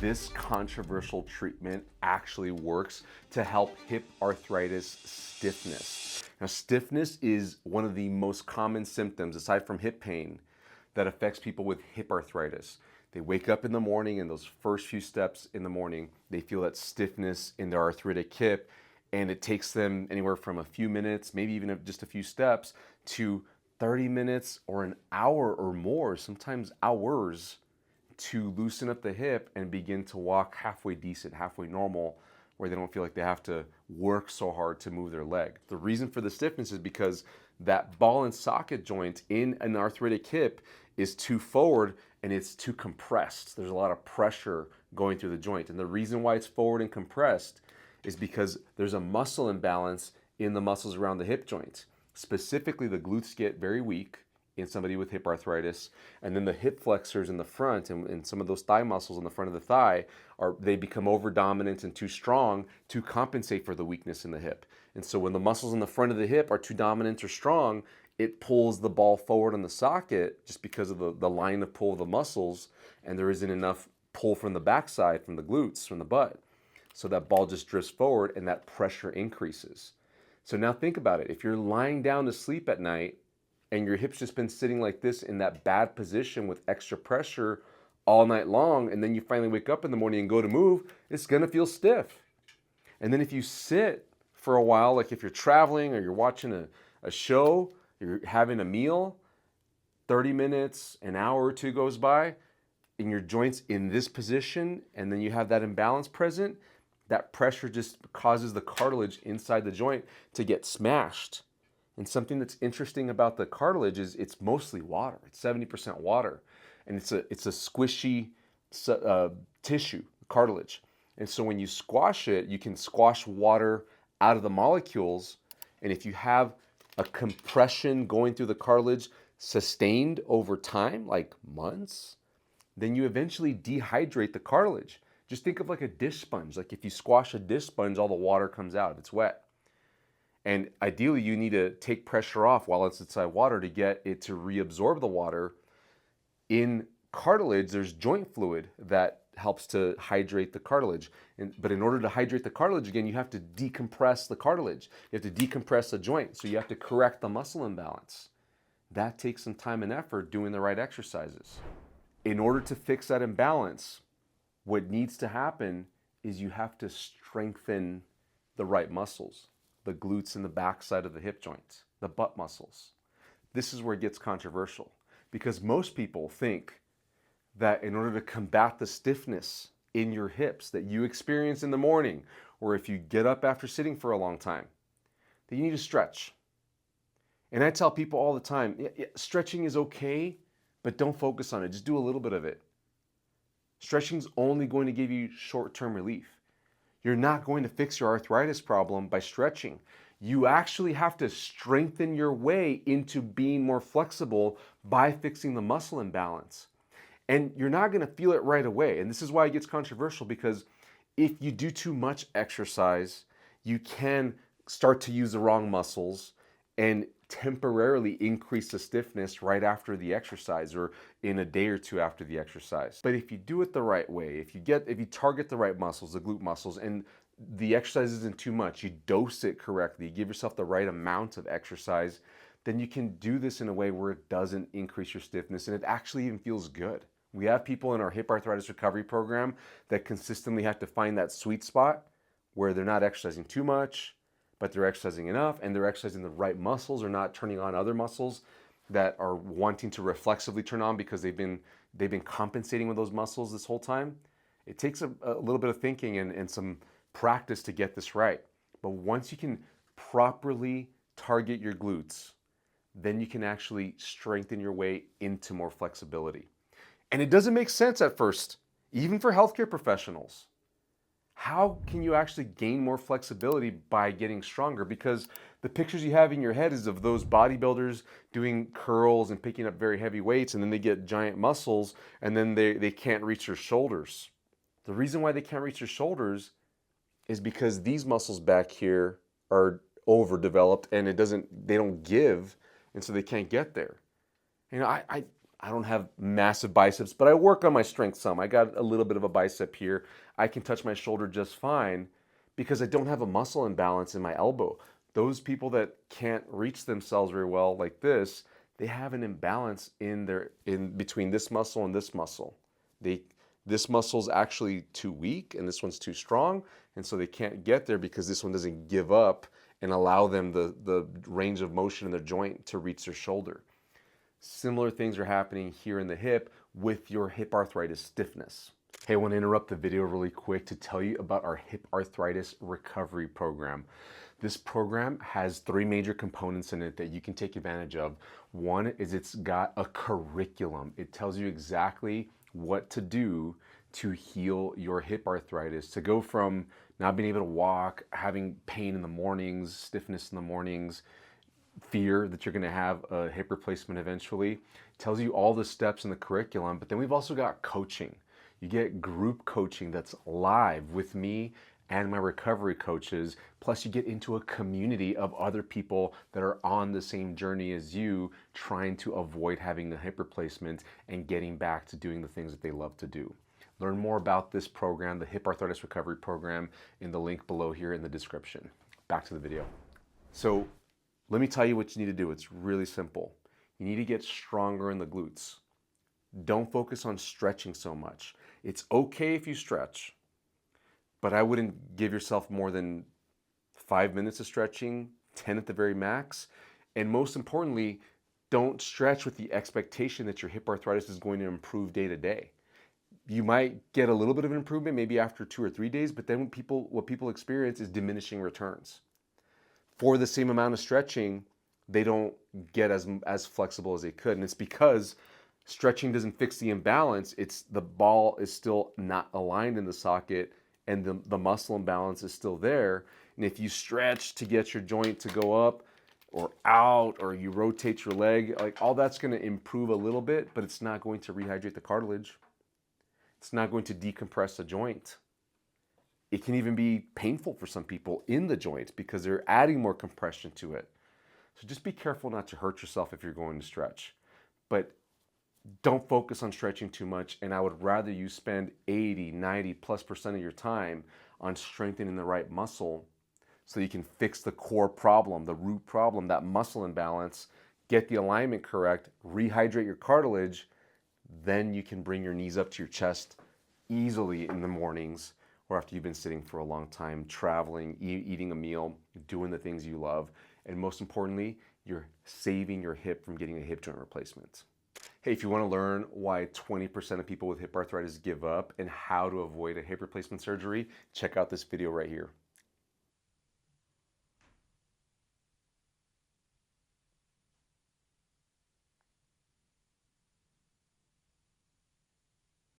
this controversial treatment actually works to help hip arthritis stiffness. Now, stiffness is one of the most common symptoms, aside from hip pain, that affects people with hip arthritis. They wake up in the morning, and those first few steps in the morning, they feel that stiffness in their arthritic hip, and it takes them anywhere from a few minutes, maybe even just a few steps, to 30 minutes or an hour or more, sometimes hours, to loosen up the hip and begin to walk halfway decent, halfway normal, where they don't feel like they have to work so hard to move their leg. The reason for the stiffness is because that ball and socket joint in an arthritic hip is too forward and it's too compressed. There's a lot of pressure going through the joint. And the reason why it's forward and compressed is because there's a muscle imbalance in the muscles around the hip joint. Specifically, the glutes get very weak in somebody with hip arthritis, and then the hip flexors in the front and some of those thigh muscles in the front of the thigh they become over dominant and too strong to compensate for the weakness in the hip. And so when the muscles in the front of the hip are too dominant or strong, it pulls the ball forward on the socket just because of the line of pull of the muscles, and there isn't enough pull from the backside, from the glutes, from the butt. So that ball just drifts forward and that pressure increases. So now think about it. If you're lying down to sleep at night and your hip's just been sitting like this in that bad position with extra pressure all night long, and then you finally wake up in the morning and go to move, it's gonna feel stiff. And then if you sit for a while, like if you're traveling or you're watching a show, you're having a meal, 30 minutes, an hour or two goes by, and your joint's in this position, and then you have that imbalance present, that pressure just causes the cartilage inside the joint to get smashed. And something that's interesting about the cartilage is it's mostly water. It's 70% water. And it's a squishy tissue, cartilage. And so when you squash it, you can squash water out of the molecules. And if you have a compression going through the cartilage sustained over time, like months, then you eventually dehydrate the cartilage. Just think of like a dish sponge. Like if you squash a dish sponge, all the water comes out if it's wet. And ideally, you need to take pressure off while it's inside water to get it to reabsorb the water. In cartilage, there's joint fluid that helps to hydrate the cartilage. But in order to hydrate the cartilage, again, you have to decompress the cartilage. You have to decompress the joint, so you have to correct the muscle imbalance. That takes some time and effort doing the right exercises. In order to fix that imbalance, what needs to happen is you have to strengthen the right muscles, the glutes and the backside of the hip joint, the butt muscles. This is where it gets controversial because most people think that in order to combat the stiffness in your hips that you experience in the morning, or if you get up after sitting for a long time, that you need to stretch. And I tell people all the time, stretching is okay, but don't focus on it. Just do a little bit of it. Stretching is only going to give you short-term relief. You're not going to fix your arthritis problem by stretching. You actually have to strengthen your way into being more flexible by fixing the muscle imbalance. And you're not going to feel it right away. And this is why it gets controversial, because if you do too much exercise, you can start to use the wrong muscles and temporarily increase the stiffness right after the exercise or in a day or two after the exercise. But if you do it the right way, if you target the right muscles, the glute muscles, and the exercise isn't too much, you dose it correctly, you give yourself the right amount of exercise, then you can do this in a way where it doesn't increase your stiffness and it actually even feels good. We have people in our hip arthritis recovery program that consistently have to find that sweet spot where they're not exercising too much, but they're exercising enough and they're exercising the right muscles, or not turning on other muscles that are wanting to reflexively turn on because they've been compensating with those muscles this whole time. It takes a little bit of thinking and some practice to get this right. But once you can properly target your glutes, then you can actually strengthen your way into more flexibility. And it doesn't make sense at first, even for healthcare professionals. How can you actually gain more flexibility by getting stronger? Because the pictures you have in your head is of those bodybuilders doing curls and picking up very heavy weights, and then they get giant muscles, and then they can't reach their shoulders. The reason why they can't reach their shoulders is because these muscles back here are overdeveloped and they don't give, and so they can't get there. You know, I don't have massive biceps, but I work on my strength some. I got a little bit of a bicep here. I can touch my shoulder just fine because I don't have a muscle imbalance in my elbow. Those people that can't reach themselves very well like this, they have an imbalance in between this muscle and this muscle. This muscle's actually too weak and this one's too strong, and so they can't get there because this one doesn't give up and allow them the range of motion in their joint to reach their shoulder. Similar things are happening here in the hip with your hip arthritis stiffness. Hey, I want to interrupt the video really quick to tell you about our hip arthritis recovery program. This program has 3 major components in it that you can take advantage of. One is it's got a curriculum. It tells you exactly what to do to heal your hip arthritis, to go from not being able to walk, having pain in the mornings, stiffness in the mornings, fear that you're going to have a hip replacement eventually. It tells you all the steps in the curriculum, but then we've also got coaching. You get group coaching that's live with me and my recovery coaches, plus you get into a community of other people that are on the same journey as you, trying to avoid having the hip replacement and getting back to doing the things that they love to do. Learn more about this program, the Hip Arthritis Recovery Program, in the link below here in the description. Back to the video. So let me tell you what you need to do. It's really simple. You need to get stronger in the glutes. Don't focus on stretching so much. It's okay if you stretch, but I wouldn't give yourself more than 5 minutes of stretching, 10 at the very max. And most importantly, don't stretch with the expectation that your hip arthritis is going to improve day to day. You might get a little bit of an improvement maybe after 2 or 3 days, but then what people experience is diminishing returns. For the same amount of stretching, they don't get as flexible as they could. And it's because stretching doesn't fix the imbalance. It's the ball is still not aligned in the socket and the muscle imbalance is still there. And if you stretch to get your joint to go up or out, or you rotate your leg, like all that's going to improve a little bit, but it's not going to rehydrate the cartilage. It's not going to decompress the joint. It can even be painful for some people in the joint because they're adding more compression to it. So just be careful not to hurt yourself if you're going to stretch. But don't focus on stretching too much, and I would rather you spend 80, 90+% of your time on strengthening the right muscle so you can fix the core problem, the root problem, that muscle imbalance, get the alignment correct, rehydrate your cartilage, then you can bring your knees up to your chest easily in the mornings or after you've been sitting for a long time, traveling, eating a meal, doing the things you love, and most importantly, you're saving your hip from getting a hip joint replacement. Hey, if you want to learn why 20% of people with hip arthritis give up and how to avoid a hip replacement surgery, check out this video right here.